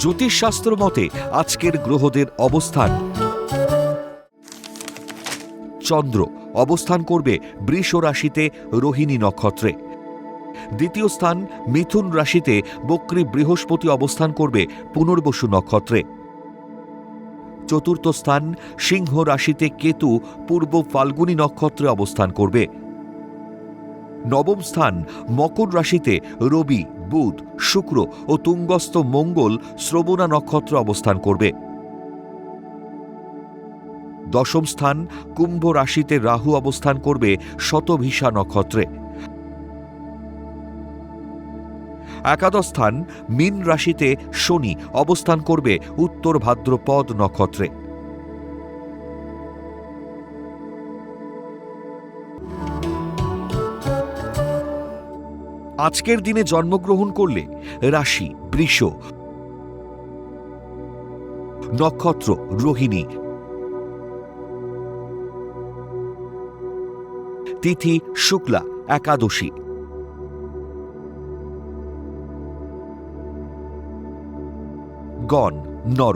জ্যোতিষশাস্ত্র মতে আজকের গ্রহদের অবস্থান: চন্দ্র অবস্থান করবে বৃষ রাশিতে রোহিণী নক্ষত্রে। দ্বিতীয় স্থান মিথুন রাশিতে বক্রী বৃহস্পতি অবস্থান করবে পুনর্বসু নক্ষত্রে। চতুর্থ স্থান সিংহ রাশিতে কেতু পূর্ব ফাল্গুনী নক্ষত্রে অবস্থান করবে। নবম স্থান মকর রাশিতে রবি, বুধ, শুক্র ও তুঙ্গস্থ মঙ্গল শ্রবণা নক্ষত্রে অবস্থান করবে। দশম স্থান কুম্ভ রাশিতে রাহু অবস্থান করবে শতভিষা নক্ষত্রে। একাদশ স্থান মীন রাশিতে শনি অবস্থান করবে উত্তর ভাদ্রপদ নক্ষত্রে। আজকের দিনে জন্মগ্রহণ করলে রাশি বৃষ, নক্ষত্র রোহিণী, তিথি শুক্লা একাদশী, গণ নর।